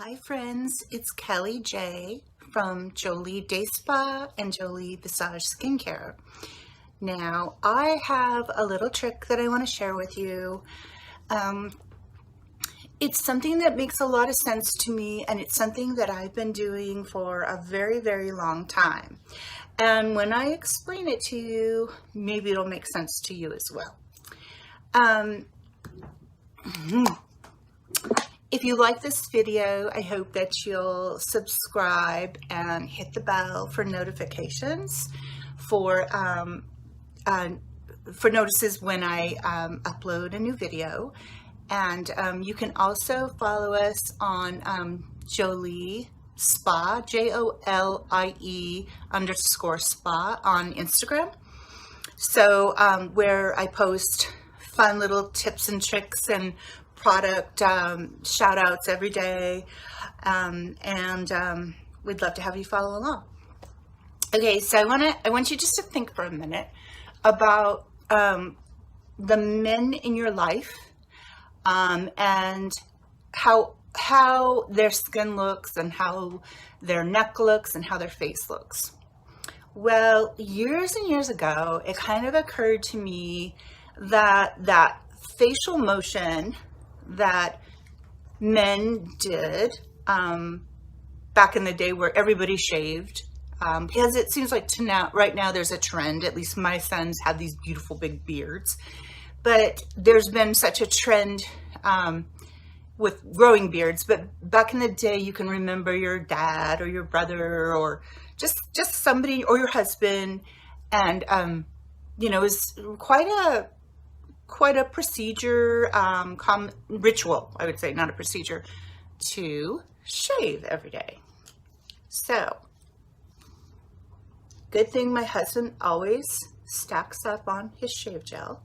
Hi friends, it's Kelly J from Jolie Day Spa and Jolie Visage Skincare. Now I have a little trick that I want to share with you. It's something that makes a lot of sense to me, and it's something that I've been doing for a very long time. And when I explain it to you, maybe it'll make sense to you as well. If you like this video, I hope that you'll subscribe and hit the bell for notifications for notices when I upload a new video. And you can also follow us on Jolie Spa, JOLIE_spa on Instagram. So where I post fun little tips and tricks and product shout outs every day, and we'd love to have you follow along. Okay, so I want you just to think for a minute about the men in your life, and how their skin looks and how their neck looks and how their face looks. Well, years and years ago, it kind of occurred to me that facial motion that men did back in the day, where everybody shaved, because it seems like right now there's a trend, at least my sons have these beautiful big beards, but there's been such a trend with growing beards. But back in the day, you can remember your dad or your brother or just somebody, or your husband, and you know, it was quite a procedure, ritual, I would say, not a procedure, to shave every day. So, good thing my husband always stacks up on his shave gel.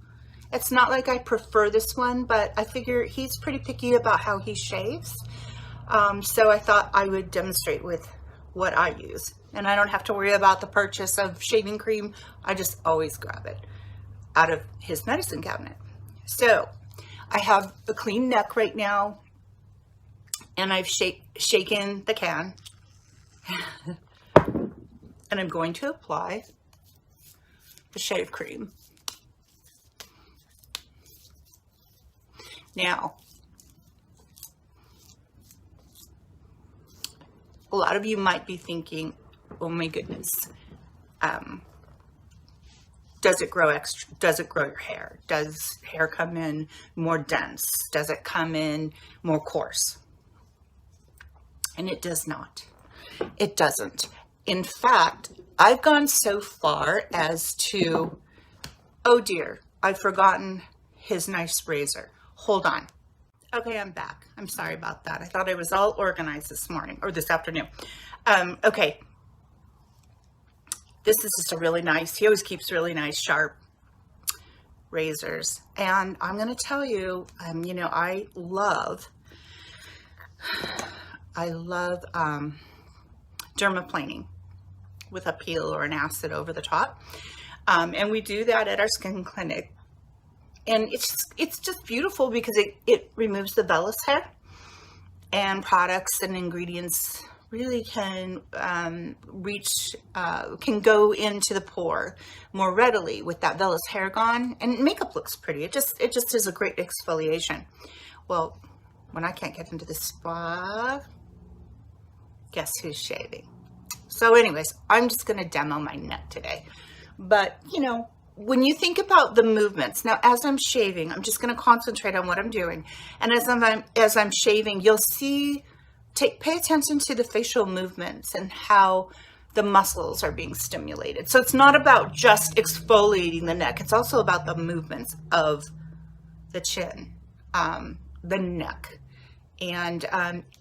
It's not like I prefer this one, but I figure he's pretty picky about how he shaves. So I thought I would demonstrate with what I use. And I don't have to worry about the purchase of shaving cream. I just always grab it out of his medicine cabinet. So I have a clean neck right now, and I've shaken the can, and I'm going to apply the shave cream. Now, a lot of you might be thinking, oh my goodness, does it grow your hair? Does hair come in more dense? Does it come in more coarse? And it does not. It doesn't. In fact, I've gone so far as to, oh dear, I've forgotten his nice razor. Hold on. Okay, I'm back. I'm sorry about that. I thought I was all organized this morning, or this afternoon. Okay. This is just a really nice, he always keeps really nice, sharp razors. And I'm going to tell you, you know, I love dermaplaning with a peel or an acid over the top. And we do that at our skin clinic. And it's just beautiful because it removes the vellous hair, and products and ingredients really can can go into the pore more readily with that vellous hair gone, and makeup looks pretty. It just is a great exfoliation. Well, when I can't get into the spa, guess who's shaving? So anyways, I'm just going to demo my neck today. But, you know, when you think about the movements, now as I'm shaving, I'm just going to concentrate on what I'm doing. And as I'm shaving, you'll see, pay attention to the facial movements and how the muscles are being stimulated. So it's not about just exfoliating the neck. It's also about the movements of the chin, the neck. And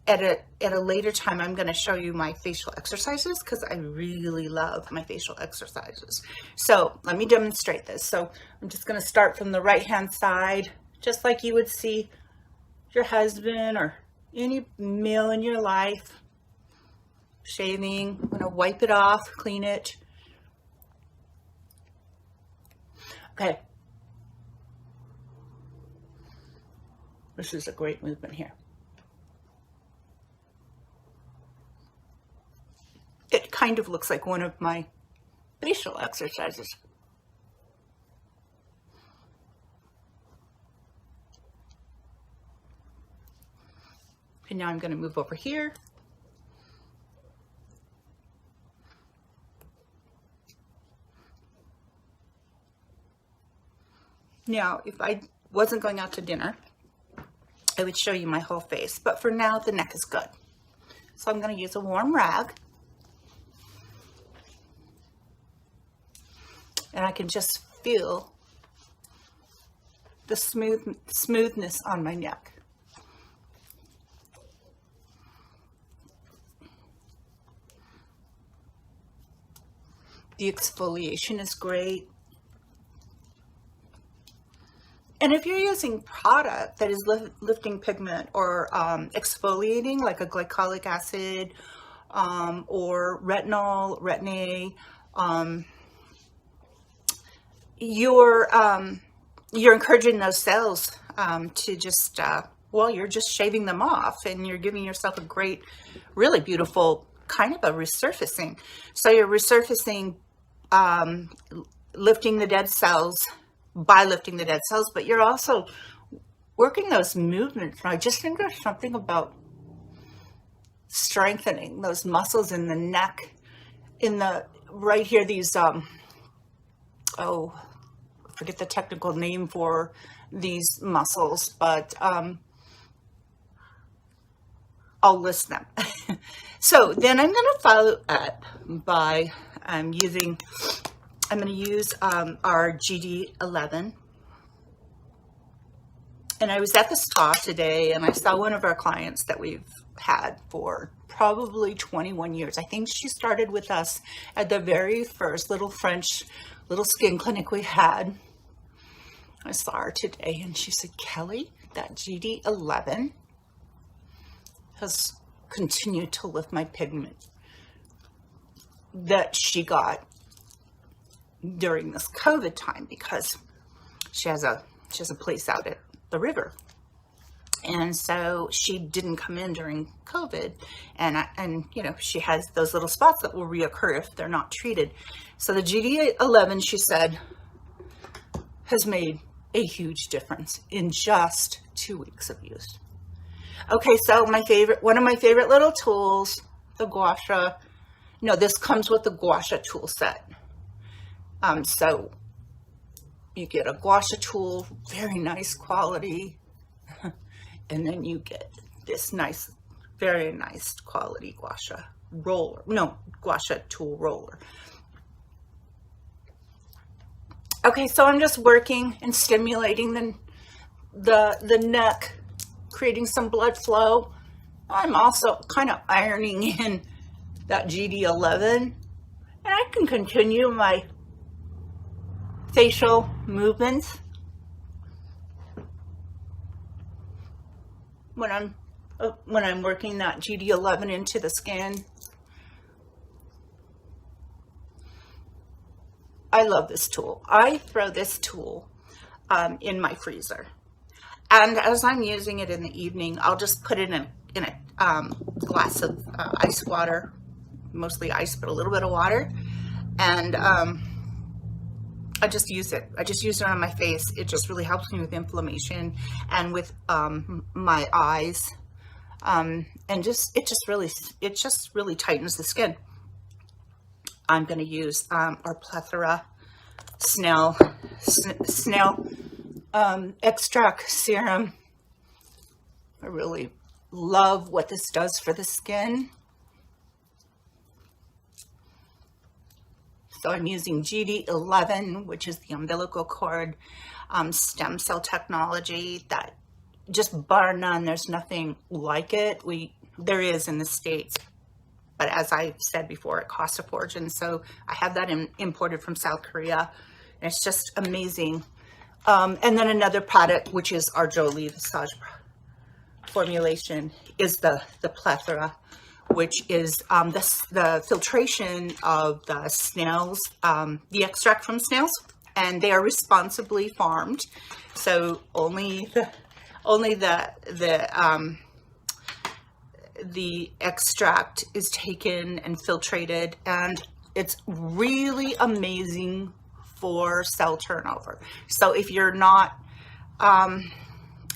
at a later time, I'm going to show you my facial exercises, because I really love my facial exercises. So let me demonstrate this. So I'm just going to start from the right-hand side, just like you would see your husband or any male in your life shaving. I'm going to wipe it off, clean it. Okay. This is a great movement here. kind of looks like one of my facial exercises. And now I'm going to move over here. Now, if I wasn't going out to dinner, I would show you my whole face, but for now, the neck is good. So I'm going to use a warm rag. And I can just feel the smoothness on my neck. The exfoliation is great. And if you're using product that is lifting pigment or exfoliating, like a glycolic acid or retinol, retin-A, you're encouraging those cells to just, well, you're just shaving them off, and you're giving yourself a great, really beautiful kind of a resurfacing. So you're resurfacing, lifting the dead cells, by lifting the dead cells, but you're also working those movements. And I just think there's something about strengthening those muscles in the neck, in the right here, these oh, I forget the technical name for these muscles, but I'll list them. So then I'm going to follow up by I'm going to use our GD11. And I was at the spa today, and I saw one of our clients that we've had for probably 21 years. I think she started with us at the very first little French little skin clinic we had. I saw her today, and she said, Kelly, that GD11 has continued to lift my pigment that she got during this COVID time, because she has a place out at the river, and so she didn't come in during COVID, and you know, she has those little spots that will reoccur if they're not treated. So the GD11, she said, has made a huge difference in just 2 weeks of use. Okay, so one of my favorite little tools, the gua sha. No, this comes with the gua sha tool set. So you get a gua sha tool, very nice quality, and then you get this nice, very nice quality gua sha roller. No, gua sha tool roller. Okay, so I'm just working and stimulating the neck, creating some blood flow. I'm also kind of ironing in that GD11, and I can continue my facial movements when I'm working that GD11 into the skin. I love this tool. I throw this tool in my freezer, and as I'm using it in the evening, I'll just put it in a glass of ice water, mostly ice, but a little bit of water, and I just use it. I just use it on my face. It just really helps me with inflammation and with my eyes, and it just really tightens the skin. I'm going to use our plethora snail extract serum. I really love what this does for the skin. So I'm using GD11, which is the umbilical cord stem cell technology that just bar none, there's nothing like it. There is in the States, but as I said before, it costs a fortune. So I have that imported from South Korea, and it's just amazing. And then another product, which is our Jolie Visage formulation, is the plethora, which is the filtration of the snails, the extract from snails, and they are responsibly farmed. So only the the extract is taken and filtrated, and it's really amazing for cell turnover. So if you're not,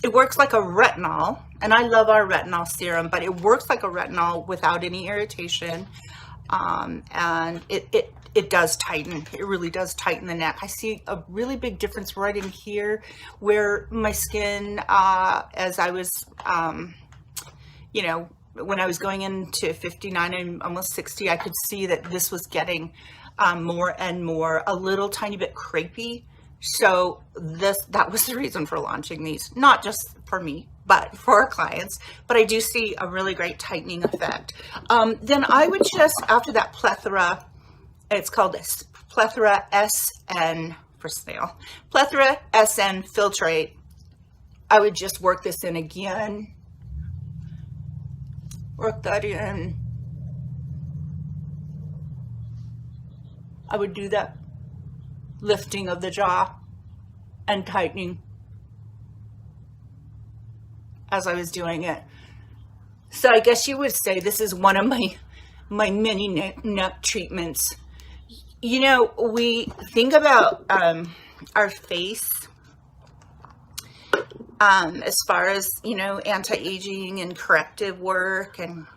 it works like a retinol, and I love our retinol serum, but it works like a retinol without any irritation. And it does tighten. It really does tighten the neck. I see a really big difference right in here where my skin, as I was, you know, when I was going into 59 and almost 60, I could see that this was getting more and more, a little tiny bit crepey. So that was the reason for launching these, not just for me, but for our clients. But I do see a really great tightening effect. Then I would just, after that plethora, it's called plethora SN for snail, plethora SN filtrate, I would just work this in again, work that in. I would do that lifting of the jaw and tightening as I was doing it. So I guess you would say this is one of my mini neck treatments. You know, we think about our face as far as, you know, anti-aging and corrective work and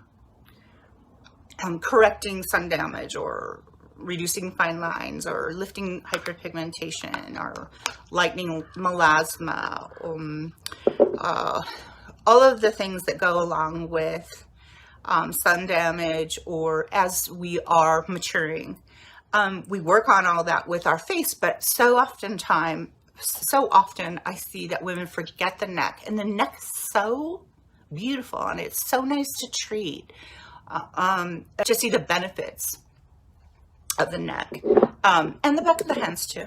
correcting sun damage or reducing fine lines or lifting hyperpigmentation or lightening melasma, all of the things that go along with sun damage, or as we are maturing. We work on all that with our face, but so often I see that women forget the neck, and the neck is so beautiful and it's so nice to treat. Just see the benefits of the neck, and the back of the hands too.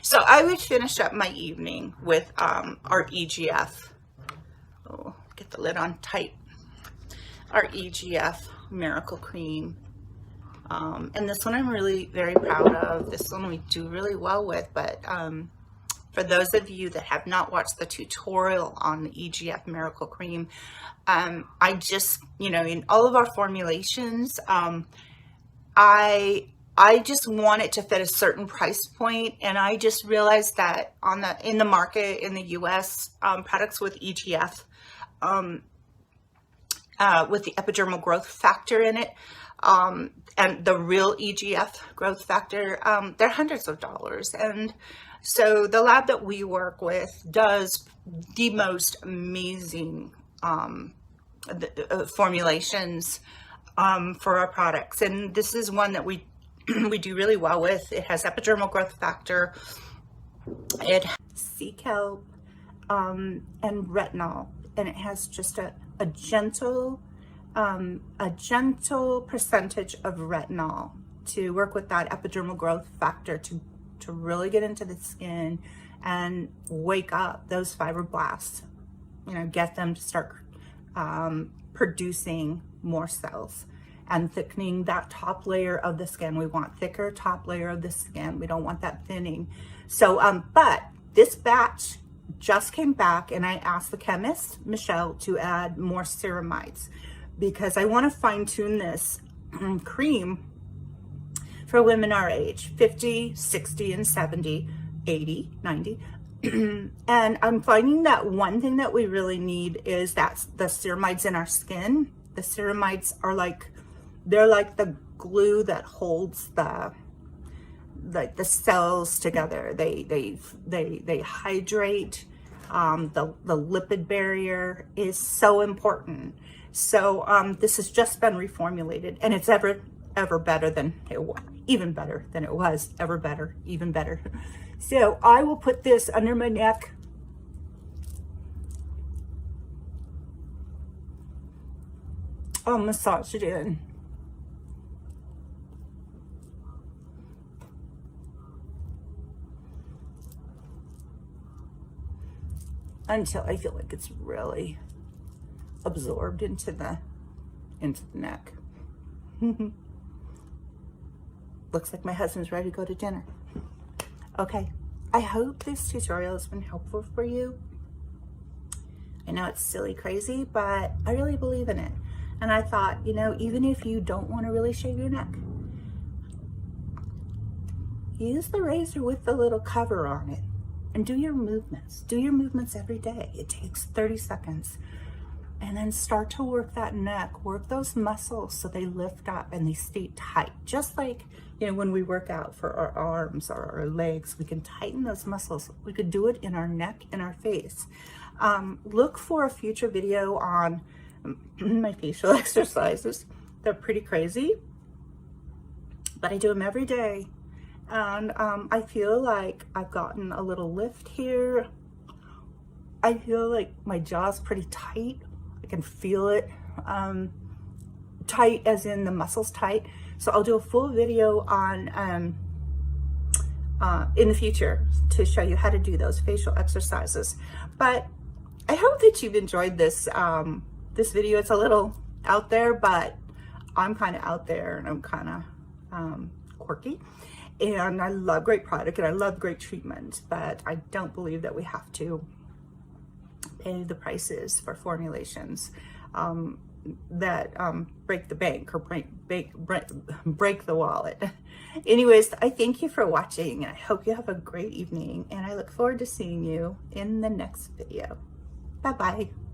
So I would finish up my evening with our EGF. Oh, get the lid on tight. Our EGF Miracle Cream. And this one I'm really very proud of. This one we do really well with, but for those of you that have not watched the tutorial on the EGF Miracle Cream, I just, you know, in all of our formulations, I just want it to fit a certain price point, and I just realized that in the market in the US, products with EGF, with the epidermal growth factor in it, and the real EGF growth factor, they're hundreds of dollars. And so the lab that we work with does the most amazing formulations for our products, and this is one that we do really well with. It has epidermal growth factor, it has sea kelp, and retinol, and it has just a gentle percentage of retinol to work with that epidermal growth factor to really get into the skin and wake up those fibroblasts, you know, get them to start producing more cells and thickening that top layer of the skin. We want thicker top layer of the skin. We don't want that thinning. So, but this batch just came back, and I asked the chemist, Michelle, to add more ceramides because I want to fine tune this cream for women our age, 50, 60, and 70, 80, 90. And I'm finding that one thing that we really need is that the ceramides in our skin. The ceramides are they're like the glue that holds the cells together. They hydrate. The lipid barrier is so important. So this has just been reformulated, and it's ever better than it was, even better than it was, ever better, even better. So I will put this under my neck. I'll massage it in. Until I feel like it's really absorbed into the neck. Looks like my husband's ready to go to dinner. Okay, I hope this tutorial has been helpful for you. I know it's silly crazy, but I really believe in it. And I thought, you know, even if you don't want to really shave your neck, use the razor with the little cover on it and do your movements. Do your movements every day. It takes 30 seconds. And then start to work that neck, work those muscles so they lift up and they stay tight. Just like, you know, when we work out for our arms or our legs, we can tighten those muscles. We could do it in our neck and our face. Look for a future video on my facial exercises. They're pretty crazy, but I do them every day. And I feel like I've gotten a little lift here. I feel like my jaw's pretty tight. I can feel it tight, as in the muscles tight. So I'll do a full video on in the future to show you how to do those facial exercises. But I hope that you've enjoyed this this video. It's a little out there, but I'm kind of out there and I'm kind of quirky, and I love great product and I love great treatment, but I don't believe that we have to pay the prices for formulations that break the bank or break the wallet. Anyways, I thank you for watching, and I hope you have a great evening, and I look forward to seeing you in the next video. Bye-bye.